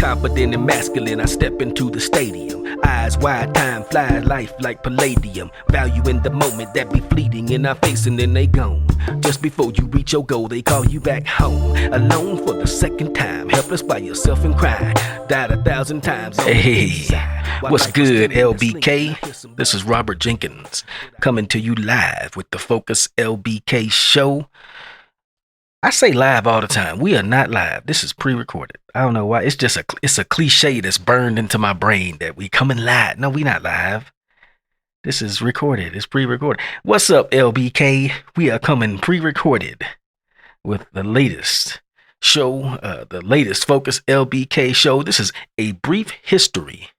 Confident and masculine, I step into the stadium. Eyes wide, time flies, life like palladium. Value in the moment that be fleeting in our face and then they gone. Just before you reach your goal, they call you back home. Alone for the second time, helpless by yourself and crying. Died 1,000 times. Hey, what's good, LBK? This is Robert Jenkins coming to you live with the FocusLBK show. I say live all the time. We are not live. This is pre-recorded. I don't know why. It's a cliche that's burned into my brain that we coming live. No, we not live. This is recorded. It's pre-recorded. What's up, LBK? We are coming pre-recorded with the latest show, the latest FocusLBK show. This is a brief history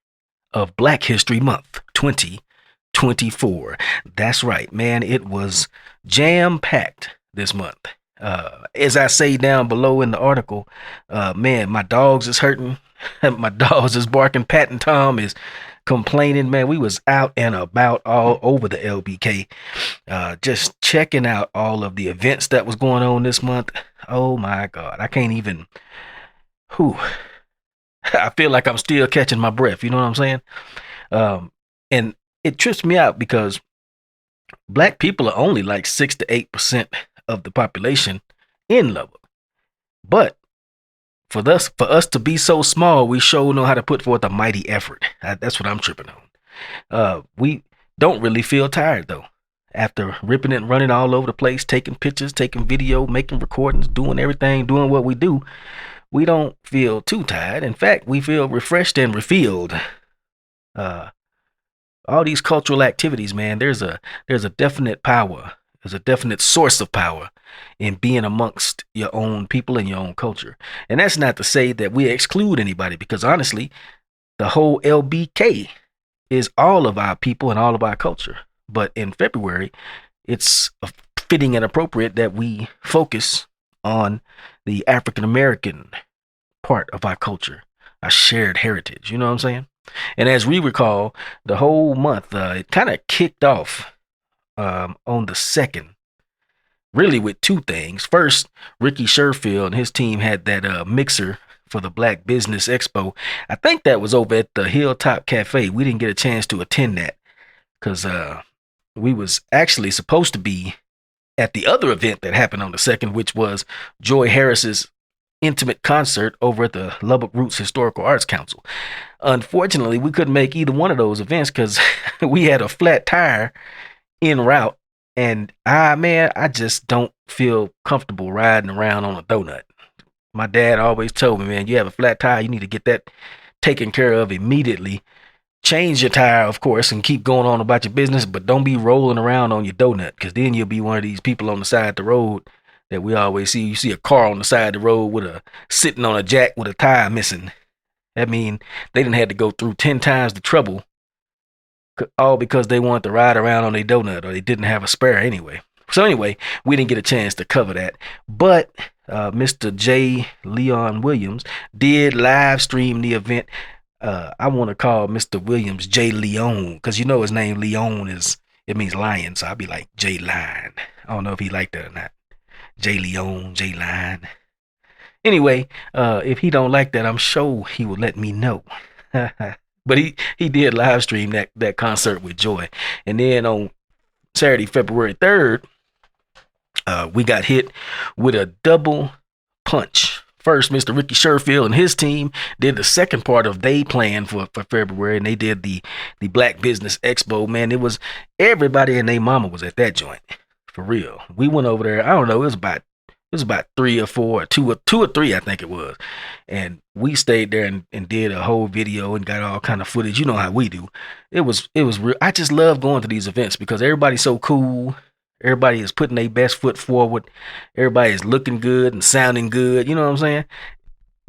of Black History Month 2024. That's right, man. It was jam-packed this month. As I say down below in the article, man, my dogs is hurting. My dogs is barking. Pat and Tom is complaining. Man, we was out and about all over the LBK, just checking out all of the events that was going on this month. Oh my God, I can't even. I feel like I'm still catching my breath. You know what I'm saying? And it trips me out because Black people are only like 6 to 8% of the population in Lubbock, but for us to be so small, we sure know how to put forth a mighty effort. That's what I'm tripping on. We don't really feel tired though. After ripping and running all over the place, taking pictures, taking video, making recordings, doing everything, doing what we do, we don't feel too tired. In fact, we feel refreshed and refilled. All these cultural activities, man, there's a definite power. There's a definite source of power in being amongst your own people and your own culture. And that's not to say that we exclude anybody, because honestly, the whole LBK is all of our people and all of our culture. But in February, it's fitting and appropriate that we focus on the African American part of our culture, our shared heritage. You know what I'm saying? And as we recall, the whole month, it kind of kicked off on the 2nd, really with two things. First, Ricky Sherfield and his team had that mixer for the Black Business Expo. I think that was over at the Hilltop Cafe. We didn't get a chance to attend that because we was actually supposed to be at the other event that happened on the 2nd, which was Joy Harris's intimate concert over at the Lubbock Roots Historical Arts Council. Unfortunately, we couldn't make either one of those events because we had a flat tire en route, and I just don't feel comfortable riding around on a donut. My dad always told me, man, you have a flat tire, you need to get that taken care of immediately. Change your tire, of course, and keep going on about your business, but don't be rolling around on your donut, because then you'll be one of these people on the side of the road that we always see. You see a car on the side of the road with sitting on a jack with a tire missing. That mean they didn't had to go through 10 times the trouble, all because they wanted to ride around on a donut, or they didn't have a spare anyway. So anyway, we didn't get a chance to cover that. But Mr. J. Leon Williams did live stream the event. I want to call Mr. Williams J. Leon, because you know his name Leon it means lion. So I'll be like J. Lion. I don't know if he liked that or not. J. Leon, J. Lion. Anyway, if he don't like that, I'm sure he will let me know. But he did live stream that concert with Joy. And then on Saturday, February 3rd, we got hit with a double punch. First, Mr. Ricky Sherfield and his team did the second part of they plan for February, and they did the Black Business Expo. Man, it was everybody and their mama was at that joint. For real. We went over there, I don't know, it was about 3 or 4, or 2 or 3, I think it was. And we stayed there and did a whole video and got all kind of footage. You know how we do. It was real. I just love going to these events because everybody's so cool. Everybody is putting their best foot forward. Everybody is looking good and sounding good. You know what I'm saying?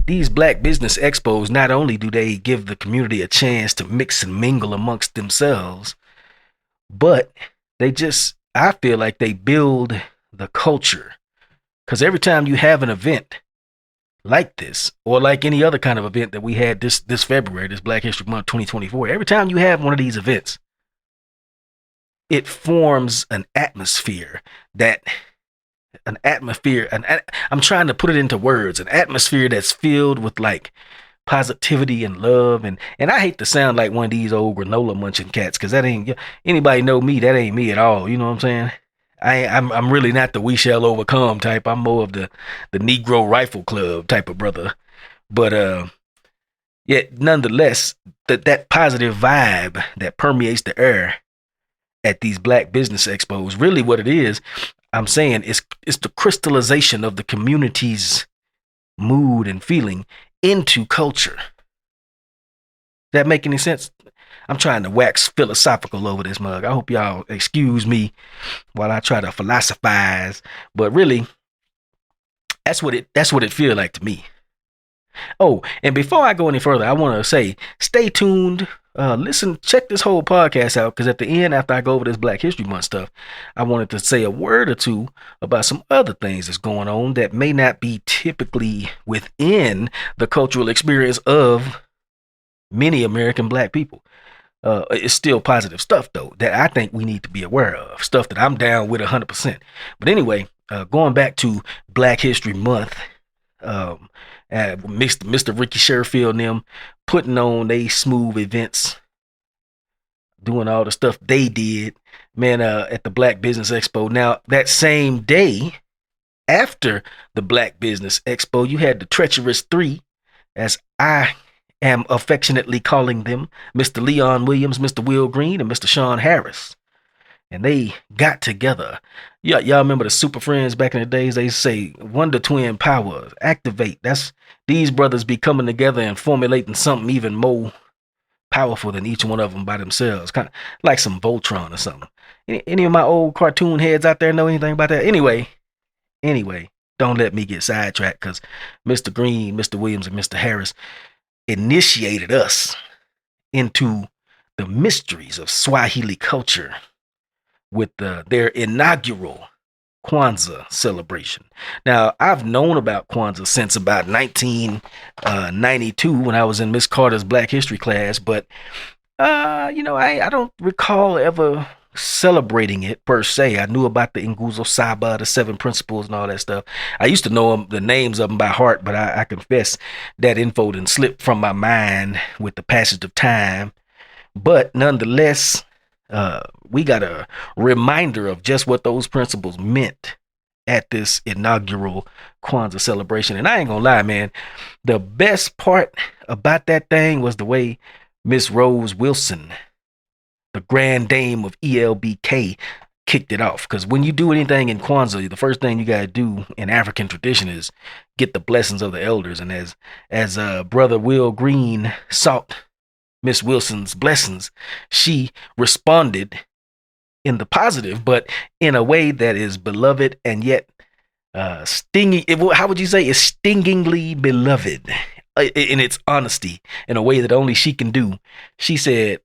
These Black Business Expos, not only do they give the community a chance to mix and mingle amongst themselves, but I feel like they build the culture. Because every time you have an event like this, or like any other kind of event that we had this February, this Black History Month 2024, every time you have one of these events, it forms an atmosphere I'm trying to put it into words, an atmosphere that's filled with like positivity and love. And I hate to sound like one of these old granola munching cats, because that ain't, anybody know me, that ain't me at all. You know what I'm saying? I'm really not the we shall overcome type. I'm more of the Negro Rifle Club type of brother. But yet nonetheless, that positive vibe that permeates the air at these Black Business Expos, really what it is, I'm saying, it's the crystallization of the community's mood and feeling into culture. That make any sense? I'm trying to wax philosophical over this mug. I hope y'all excuse me while I try to philosophize, but really, that's what it feel like to me. Oh, and before I go any further, I want to say, stay tuned. Listen, check this whole podcast out, because at the end, after I go over this Black History Month stuff, I wanted to say a word or two about some other things that's going on that may not be typically within the cultural experience of many American Black people. It's still positive stuff, though, that I think we need to be aware of. Stuff that I'm down with 100%. But anyway, going back to Black History Month, Mr. Ricky Sherfield and them putting on they smooth events, doing all the stuff they did, man, at the Black Business Expo. Now, that same day, after the Black Business Expo, you had the Treacherous Three, as I am affectionately calling them, Mr. Leon Williams, Mr. Wil Green, and Mr. Shaun Harris. And they got together. Y'all remember the Super Friends back in the days? They say Wonder Twin powers activate. That's these brothers be coming together and formulating something even more powerful than each one of them by themselves, kind of like some Voltron or something. Any of my old cartoon heads out there know anything about that? Anyway, don't let me get sidetracked, because Mr. Green, Mr. Williams, and Mr. Harris initiated us into the mysteries of Swahili culture with their inaugural Kwanzaa celebration. Now, I've known about Kwanzaa since about 1992 when I was in Miss Carter's Black History class, but I don't recall ever celebrating it per se. I knew about the Nguzo Saba, the 7 principles, and all that stuff. I used to know the names of them by heart, but I confess that info didn't slip from my mind with the passage of time. But nonetheless, we got a reminder of just what those principles meant at this inaugural Kwanzaa celebration. And I ain't gonna lie, man, the best part about that thing was the way Miss Rose Wilson, the grand dame of ELBK, kicked it off. Because when you do anything in Kwanzaa, the first thing you gotta do in African tradition is get the blessings of the elders. And as brother Wil Green sought Miss Wilson's blessings, she responded in the positive, but in a way that is beloved and yet stinging. How would you say? It's stingingly beloved in its honesty, in a way that only she can do. She said,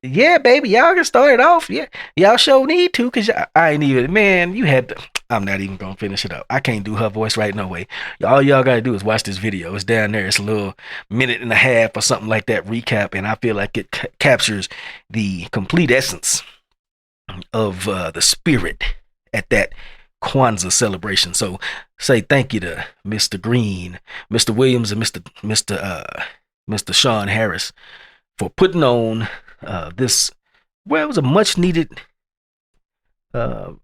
"Yeah, baby, y'all can start it off. Yeah, y'all sure need to, because I ain't even, man, you had to." I'm not even gonna finish it up. I can't do her voice right no way. All y'all gotta do is watch this video. It's down there. It's a little minute and a half or something like that recap, and I feel like it captures the complete essence of the spirit at that Kwanzaa celebration. So say thank you to Mr. Green, Mr. Williams, and Mr. Shaun Harris for putting on this. Well, it was a much needed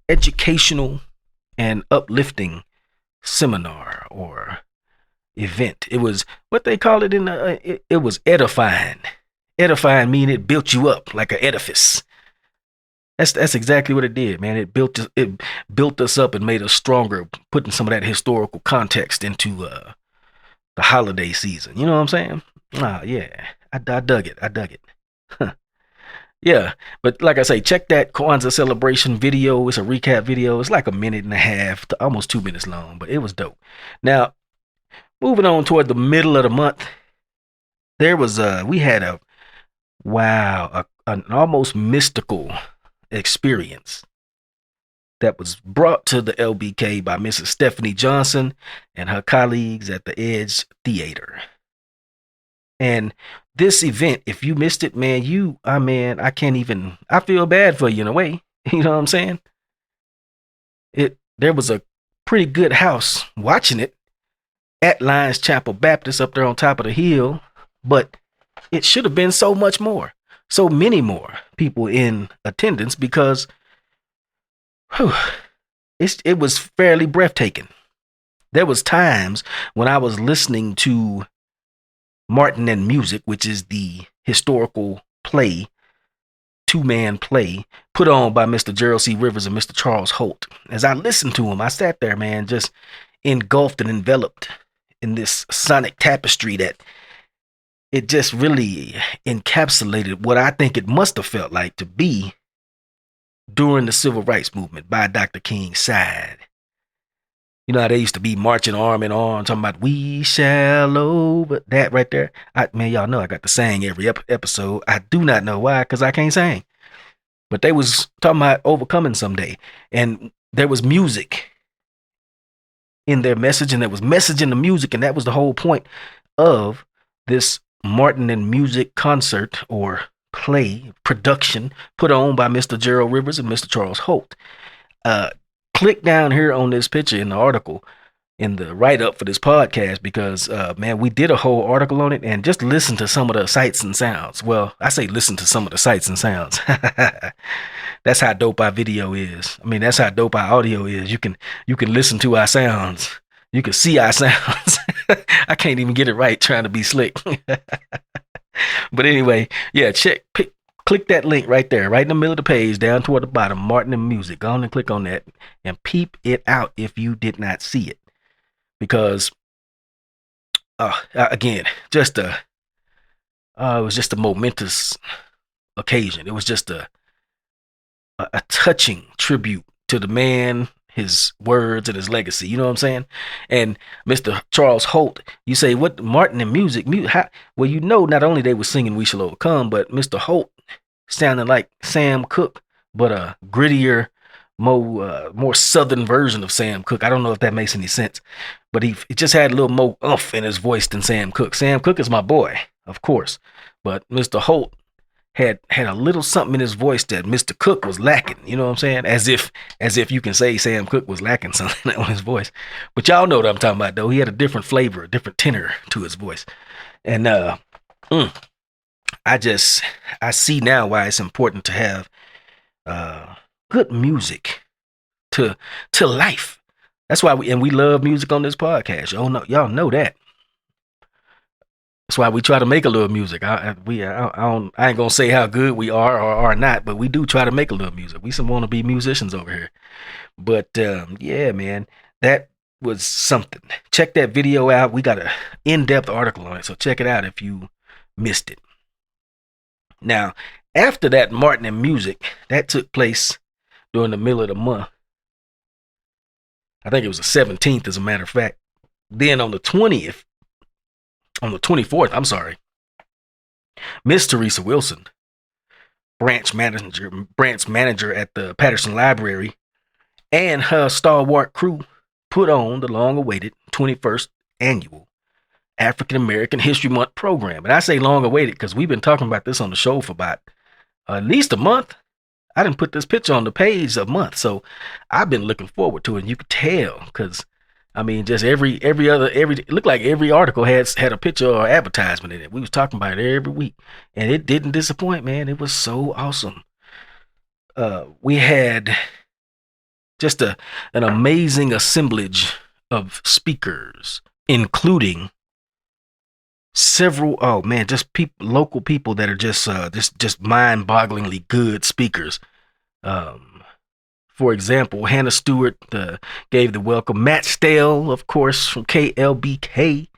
educational and uplifting seminar or event. It was what they call it it was edifying. Edifying meaning it built you up like an edifice. That's exactly what it did, man. It built us up and made us stronger, putting some of that historical context into the holiday season. You know what I'm saying? Yeah, I dug it. Yeah, but like I say, check that Kwanzaa celebration video. It's a recap video. It's like a minute and a half to almost 2 minutes long, but it was dope. Now, moving on toward the middle of the month, there was we had an almost mystical experience that was brought to the LBK by Mrs. Stephanie Johnson and her colleagues at the Edge Theater. And this event, if you missed it, man, I feel bad for you in a way. You know what I'm saying? There was a pretty good house watching it at Lions Chapel Baptist up there on top of the hill but it should have been so much more, so many more people in attendance because whew, it was fairly breathtaking. There was times when I was listening to Martin and Music, which is the historical play, two-man play put on by Mr. Gerald C. Rivers and Mr. Charles Holt. As I listened to him, I sat there, man, just engulfed and enveloped in this sonic tapestry that it just really encapsulated what I think it must have felt like to be during the civil rights movement by Dr. King's side. You know how they used to be marching arm in arm, talking about "We shall over." That right there, man, y'all know I got to sing every episode. I do not know why, because I can't sing. But they was talking about overcoming someday, and there was music in their message, and there was message in the music, and that was the whole point of this Martin and Music concert or play production put on by Mr. Gerald Rivers and Mr. Charles Holt. Click down here on this picture in the article in the write-up for this podcast because, man, we did a whole article on it, and just listen to some of the sights and sounds. Well, I say listen to some of the sights and sounds. That's how dope our video is. I mean, that's how dope our audio is. You can listen to our sounds. You can see our sounds. I can't even get it right trying to be slick. But anyway, yeah, click that link right there, right in the middle of the page, down toward the bottom, Martin and Music. Go on and click on that and peep it out if you did not see it. Because, again, it was just a momentous occasion. It was just a touching tribute to the man, his words, and his legacy. You know what I'm saying? And Mr. Charles Holt, you say, what, Martin and Music? Well, you know, not only they were singing "We Shall Overcome," but Mr. Holt sounded like Sam Cooke, but a grittier, more southern version of Sam Cooke. I don't know if that makes any sense, but he just had a little more oomph in his voice than Sam Cooke. Sam Cooke is my boy, of course, but Mr. Holt had a little something in his voice that Mr. Cooke was lacking. You know what I'm saying? As if you can say Sam Cooke was lacking something on his voice. But y'all know what I'm talking about, though. He had a different flavor, a different tenor to his voice. And I see now why it's important to have good music to life. That's why we love music on this podcast. Y'all know that. That's why we try to make a little music. I ain't gonna say how good we are or are not, but we do try to make a little music. We some want to be musicians over here. But yeah, man, that was something. Check that video out. We got an in-depth article on it, so check it out if you missed it. Now, after that Martin and Music, that took place during the middle of the month. I think it was the 17th, as a matter of fact. Then on the 24th, I'm sorry, Miss Teresa Wilson, branch manager at the Patterson Library, and her stalwart crew put on the long-awaited 21st annual African American History Month program. And I say long-awaited because we've been talking about this on the show for about at least a month. I didn't put this picture on the page a month, so I've been looking forward to it. And you could tell because, I mean, just it looked like every article had a picture or advertisement in it. We was talking about it every week, and it didn't disappoint, man. It was so awesome. We had just an amazing assemblage of speakers, including several, local people that are just mind-bogglingly good speakers. For example, Hannah Stewart gave the welcome. Matt Stale, of course, from KLBK,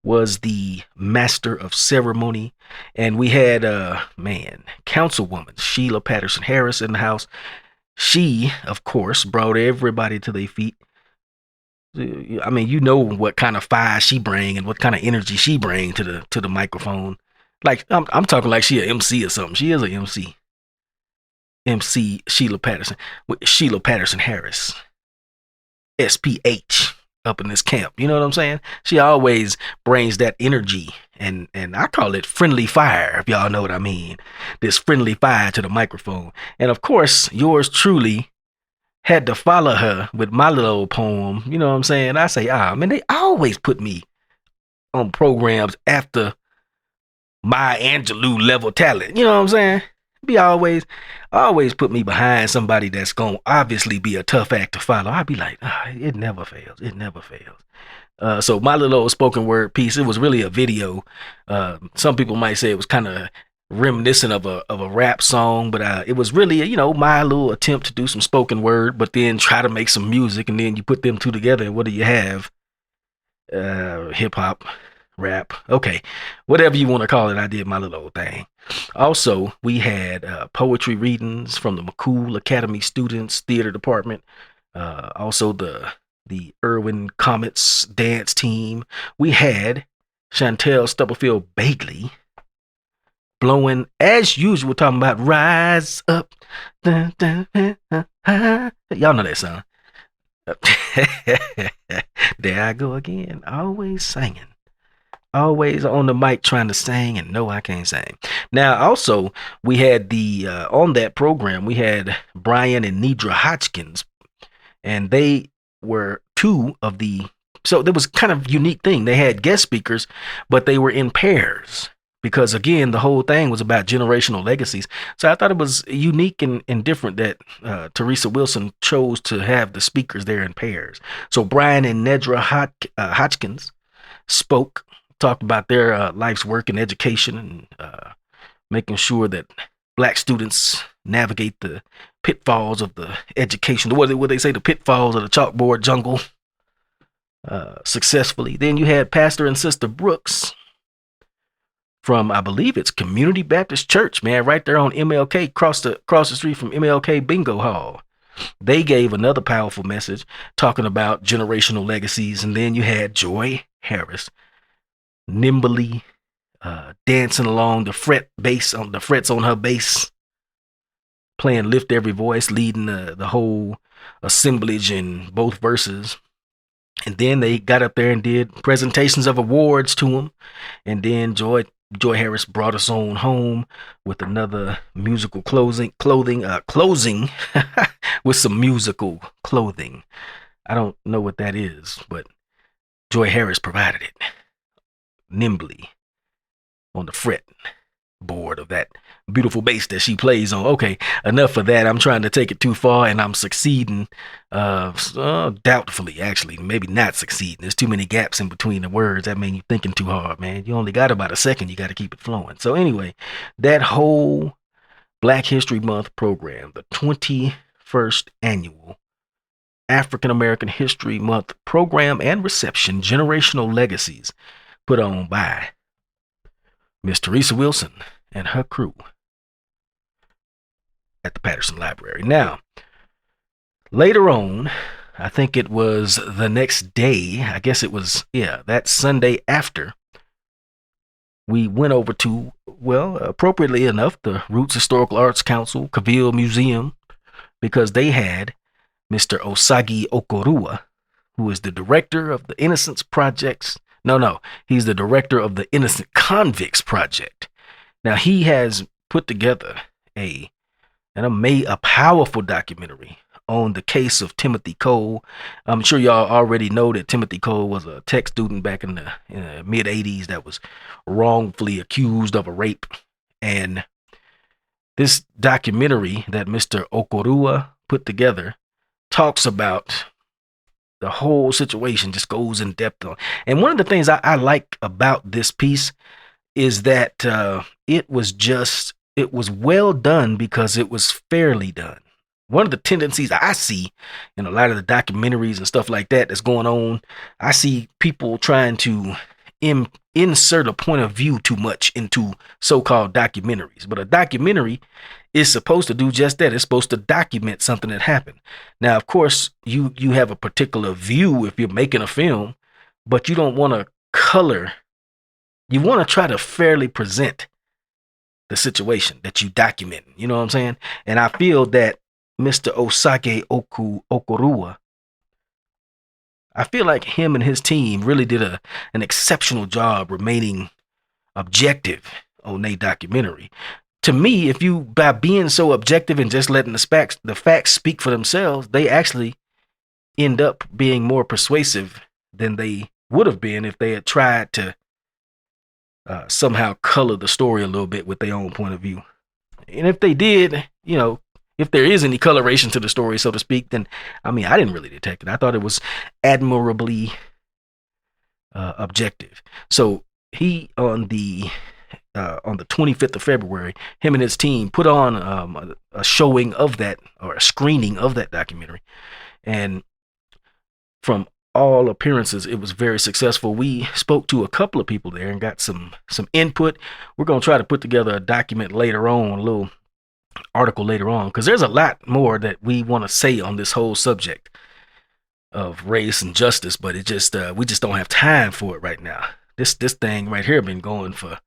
was the master of ceremony. And we had, Councilwoman Sheila Patterson Harris in the house. She, of course, brought everybody to their feet. I mean, you know what kind of fire she bring and what kind of energy she bring to the microphone. Like, I'm talking like she a MC or something. She is a MC. MC Sheila Patterson Harris, SPH, up in this camp. You know what I'm saying? She always brings that energy, and I call it friendly fire, if y'all know what I mean. This friendly fire to the microphone. And of course, yours truly had to follow her with my little old poem. You know what I'm saying? I say, man, they always put me on programs after Maya Angelou level talent. You know what I'm saying? Be always put me behind somebody that's gonna obviously be a tough act to follow. I'd be like, it never fails. It never fails. So my little old spoken word piece, it was really a video. Some people might say it was kind of reminiscent of a rap song, but it was really, my little attempt to do some spoken word, but then try to make some music, and then you put them two together, and what do you have? Hip hop, rap, okay, whatever you want to call it. I did my little old thing. Also, we had poetry readings from the McCool Academy students theater department. Also the Irwin Comets dance team. We had Chantel Stubblefield Bagley blowing, as usual, talking about rise up. Dun, dun, dun, dun, dun. Y'all know that song. There I go again, always singing. Always on the mic trying to sing, and no, I can't sing. Now, also, we had on that program, we had Brian and Nidra Hodgkins, and they were so there was kind of unique thing. They had guest speakers, but they were in pairs because, again, the whole thing was about generational legacies. So I thought it was unique and different that Teresa Wilson chose to have the speakers there in pairs. So Brian and Nedra Hodgkins talked about their life's work and education, and making sure that Black students navigate the pitfalls of the education. What they say, the pitfalls of the chalkboard jungle successfully. Then you had Pastor and Sister Brooks from, I believe it's Community Baptist Church, man, right there on MLK, across the street from MLK Bingo Hall. They gave another powerful message talking about generational legacies. And then you had Joy Harris nimbly dancing along the frets on her bass, playing Lift Every Voice, leading the whole assemblage in both verses. And then they got up there and did presentations of awards to him. And then Joy Harris brought us on home with another musical closing with some musical clothing. I don't know what that is, but Joy Harris provided it nimbly on the fret board of that beautiful bass that she plays on. Okay, enough of that. I'm trying to take it too far, and I'm succeeding doubtfully, actually. Maybe not succeeding. There's too many gaps in between the words. That means you're thinking too hard, man. You only got about a second. You got to keep it flowing. So anyway, that whole Black History Month program, the 21st annual African American History Month program and reception, Generational Legacies, put on by Miss Teresa Wilson and her crew at the Patterson Library. Now, later on, I think it was the next day, I guess it was, that Sunday after, we went over to, appropriately enough, the Roots Historical Arts Council, Cavill Museum, because they had Mr. Osagi Okorua, who is the director of the Innocence Projects. No, he's the director of the Innocent Convicts Project. Now, he has put together a powerful documentary on the case of Timothy Cole. I'm sure y'all already know that Timothy Cole was a tech student back in the mid 80s that was wrongfully accused of a rape. And this documentary that Mr. Okorua put together talks about the whole situation, just goes in depth on. And one of the things I like about this piece is that it was well done because it was fairly done. One of the tendencies I see in a lot of the documentaries and stuff like that that's going on, I see people trying to insert a point of view too much into so-called documentaries. But a documentary is supposed to do just that. It's supposed to document something that happened. Now, of course, you have a particular view if you're making a film, but you don't want to color. You want to try to fairly present the situation that you document. You know what I'm saying? And I feel that Mr. Osage Okorua, I feel like him and his team really did an exceptional job remaining objective on their documentary. To me, by being so objective and just letting the facts speak for themselves, they actually end up being more persuasive than they would have been if they had tried to somehow color the story a little bit with their own point of view. And if they did, if there is any coloration to the story, so to speak, then I didn't really detect it. I thought it was admirably objective. So he on the 25th of February, him and his team put on a showing of that, or a screening of that documentary, and from all appearances, it was very successful. We spoke to a couple of people there and got some input. We're going to try to put together a document later on, a little article later on, because there's a lot more that we want to say on this whole subject of race and justice, but it just we just don't have time for it right now. This thing right here been going for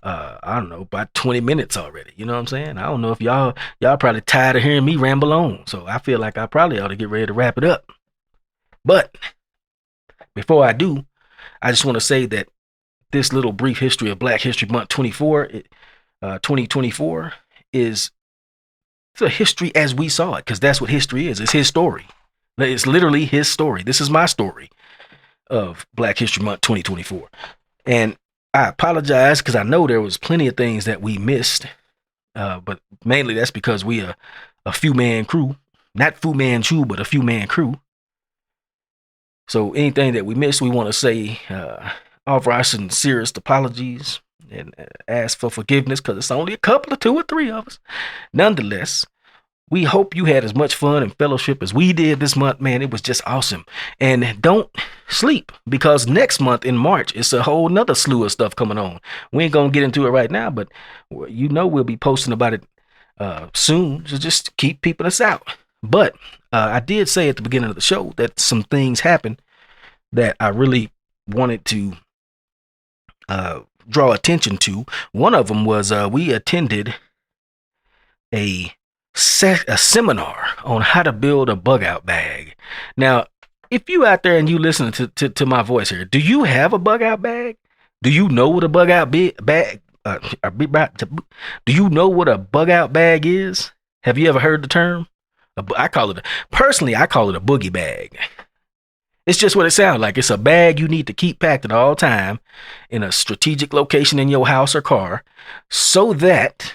I don't know, about 20 minutes already. You know what I'm saying? I don't know if y'all probably tired of hearing me ramble on, so I feel like I probably ought to get ready to wrap it up. But before I do, I just want to say that this little brief history of Black History Month 2024 is a history as we saw it, because that's what history is. It's his story. It's literally his story. This is my story of Black History Month 2024. And I apologize because I know there was plenty of things that we missed, but mainly that's because we are a few-man crew. Not Fu Manchu, but a few-man crew. So anything that we missed, we want to say, offer our sincerest apologies and ask for forgiveness, because it's only a couple of 2 or 3 of us. Nonetheless, we hope you had as much fun and fellowship as we did this month, man. It was just awesome. And don't sleep, because next month in March, it's a whole nother slew of stuff coming on. We ain't going to get into it right now, but we'll be posting about it soon. So just keep peeping us out. But I did say at the beginning of the show that some things happened that I really wanted to draw attention to. One of them was we attended a seminar on how to build a bug out bag. Now, if you out there and you listen to my voice here, do you have a bug out bag? Do you know what a bug out bag? Do you know what a bug out bag is? Have you ever heard the term? I call it a boogie bag. It's just what it sounds like. It's a bag you need to keep packed at all time in a strategic location in your house or car, so that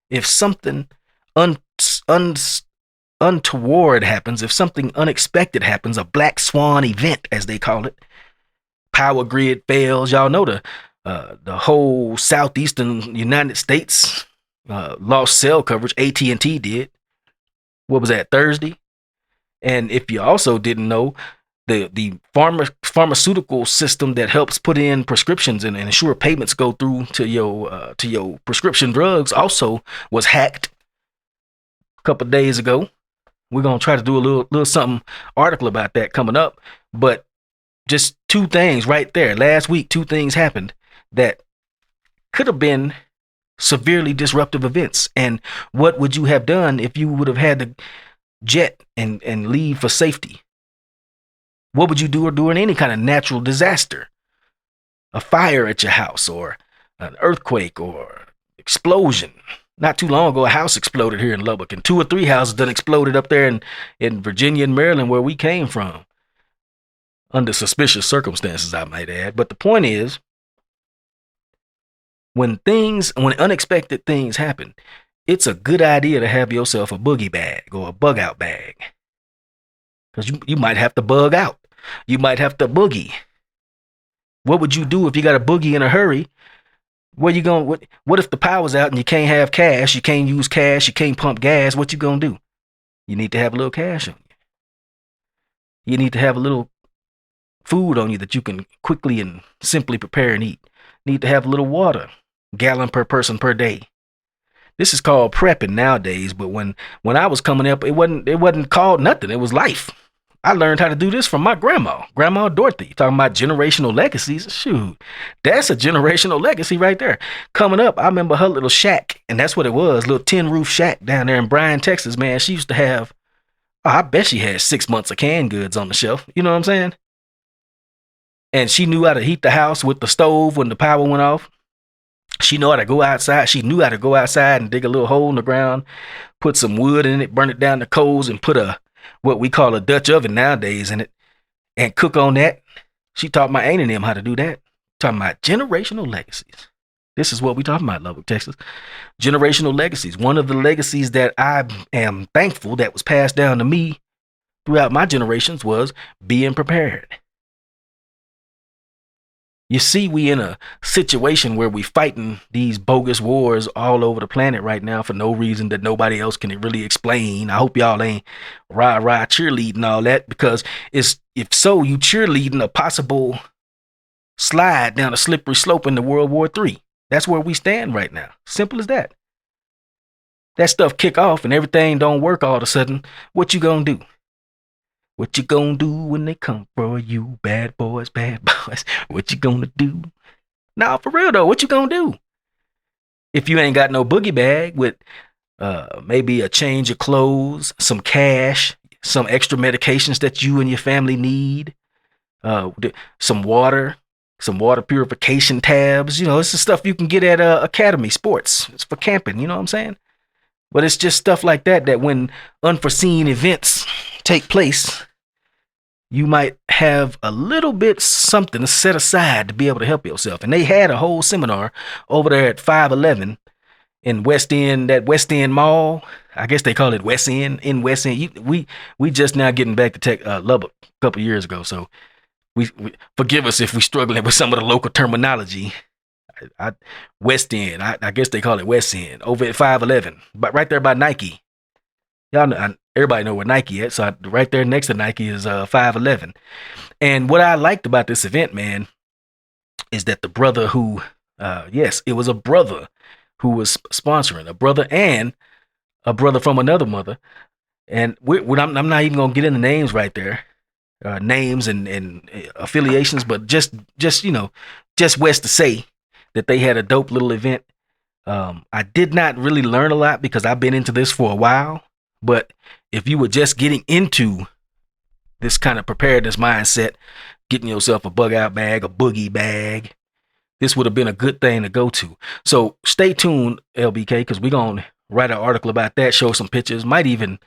if something untoward happens, if something unexpected happens, a black swan event, as they call it, power grid fails. Y'all know the whole southeastern United States lost cell coverage. AT&T did. What was that, Thursday? And if you also didn't know, the pharmaceutical system that helps put in prescriptions and ensure payments go through to your prescription drugs also was hacked a couple of days ago. We're gonna try to do a little something article about that coming up. But just 2 things right there. Last week, 2 things happened that could have been severely disruptive events. And what would you have done if you would have had to jet and leave for safety? What would you do during any kind of natural disaster? A fire at your house, or an earthquake, or explosion. Not too long ago, a house exploded here in Lubbock, and 2 or 3 houses done exploded up there in Virginia and Maryland, where we came from. Under suspicious circumstances, I might add. But the point is, when unexpected things happen, it's a good idea to have yourself a boogie bag or a bug out bag. Because you might have to bug out. You might have to boogie. What would you do if you got a boogie in a hurry? Where you going? What if the power's out and you can't have cash? You can't use cash. You can't pump gas. What you gonna do? You need to have a little cash on you. You need to have a little food on you that you can quickly and simply prepare and eat. You need to have a little water, gallon per person per day. This is called prepping nowadays, but when I was coming up, it wasn't called nothing. It was life. I learned how to do this from my Grandma Dorothy. Talking about generational legacies. Shoot, that's a generational legacy right there. Coming up, I remember her little shack, and that's what it was, little tin roof shack down there in Bryan, Texas, man. She used to have, I bet she had 6 months of canned goods on the shelf. You know what I'm saying? And she knew how to heat the house with the stove when the power went off. She knew how to go outside. She knew how to go outside and dig a little hole in the ground, put some wood in it, burn it down to coals, and put what we call a Dutch oven nowadays in it, and cook on that. She taught my aunt and them how to do that. Talking about generational legacies. This is what we talking about, Lubbock, Texas. Generational legacies. One of the legacies that I am thankful that was passed down to me throughout my generations was being prepared. You see, we in a situation where we fighting these bogus wars all over the planet right now for no reason that nobody else can really explain. I hope y'all ain't rah cheerleading all that, because if so, you cheerleading a possible slide down a slippery slope into World War III. That's where we stand right now. Simple as that. That stuff kick off and everything don't work all of a sudden. What you gonna do? What you gonna do when they come for you, bad boys, bad boys? What you gonna do? Nah, for real though, what you gonna do? If you ain't got no boogie bag with maybe a change of clothes, some cash, some extra medications that you and your family need, some water purification tabs, it's the stuff you can get at Academy Sports. It's for camping, you know what I'm saying? But it's just stuff like that when unforeseen events take place, you might have a little bit something set aside to be able to help yourself. And they had a whole seminar over there at 511 in West End, that West End Mall. I guess they call it West End, in West End. We just now getting back to Lubbock a couple years ago, so we forgive us if we struggling with some of the local terminology. West End, I guess they call it West End, over at 511, but right there by Nike. Y'all know, everybody know where Nike is, so right there next to Nike is 511. And what I liked about this event, man, is that the brother who, yes, it was a brother who was sponsoring, a brother and a brother from another mother. And I'm not even gonna get into names right there, names and affiliations, but just west to say that they had a dope little event. I did not really learn a lot because I've been into this for a while. But if you were just getting into this kind of preparedness mindset, getting yourself a bug out bag, a boogie bag, this would have been a good thing to go to. So stay tuned, LBK, because we're going to write an article about that, show some pictures, might even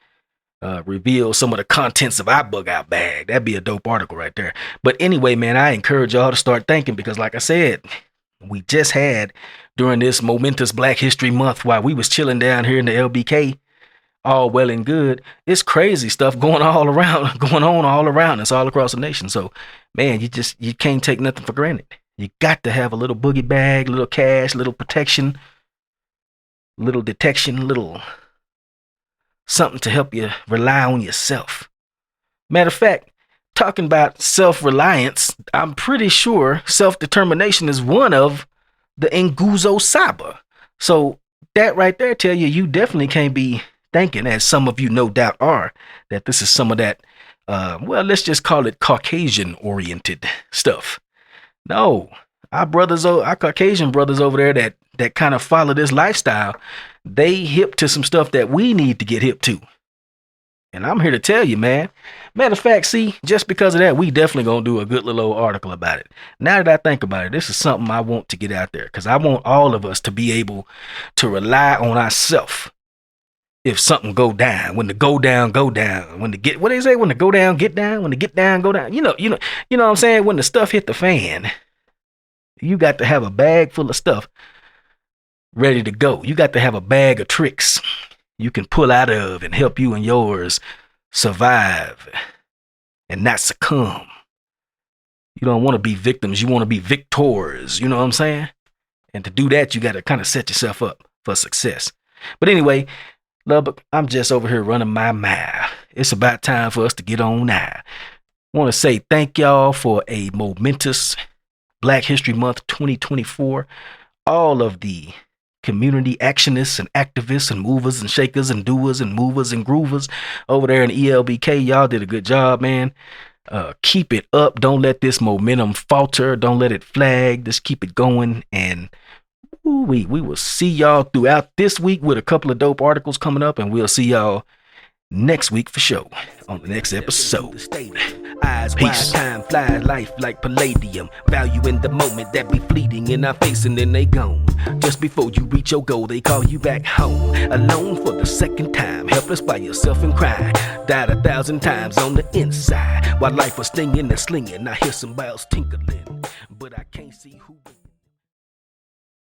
reveal some of the contents of our bug out bag. That'd be a dope article right there. But anyway, man, I encourage y'all to start thinking, because like I said, we just had during this momentous Black History Month, while we was chilling down here in the LBK, all well and good, it's crazy stuff going on all around us, all across the nation. So, man, you can't take nothing for granted. You got to have a little boogie bag, little cash, little protection, little detection, little something to help you rely on yourself. Matter of fact, talking about self-reliance, I'm pretty sure self-determination is one of the Nguzo Saba. So that right there tell you definitely can't be thinking, as some of you no doubt are, that this is some of that, let's just call it Caucasian-oriented stuff. No, our Caucasian brothers over there that kind of follow this lifestyle, they hip to some stuff that we need to get hip to. And I'm here to tell you, man. Matter of fact, see, just because of that, we definitely gonna do a good little old article about it. Now that I think about it, this is something I want to get out there, because I want all of us to be able to rely on ourselves. If something go down, when the go down, when the get, what they say, when the go down, get down, when the get down, go down, you know what I'm saying? When the stuff hit the fan, you got to have a bag full of stuff ready to go. You got to have a bag of tricks you can pull out of and help you and yours survive and not succumb. You don't want to be victims. You want to be victors. You know what I'm saying? And to do that, you got to kind of set yourself up for success. But anyway, Lubbock, I'm just over here running my mile. It's about time for us to get on now. I want to say thank y'all for a momentous Black History Month 2024. All of the community actionists and activists and movers and shakers and doers and movers and groovers over there in ELBK, y'all did a good job, man. Keep it up. Don't let this momentum falter. Don't let it flag. Just keep it going. And we will see y'all throughout this week with a couple of dope articles coming up, and we'll see y'all next week for sure on the next episode. Eyes wide, time flies, life like palladium. Value in the moment that be fleeting in our face and then they gone. Just before you reach your goal, they call you back home. Alone for the second time, helpless by yourself and crying. Died 1,000 times on the inside. While life was stinging and slinging, I hear some bells tinkling, but I can't see who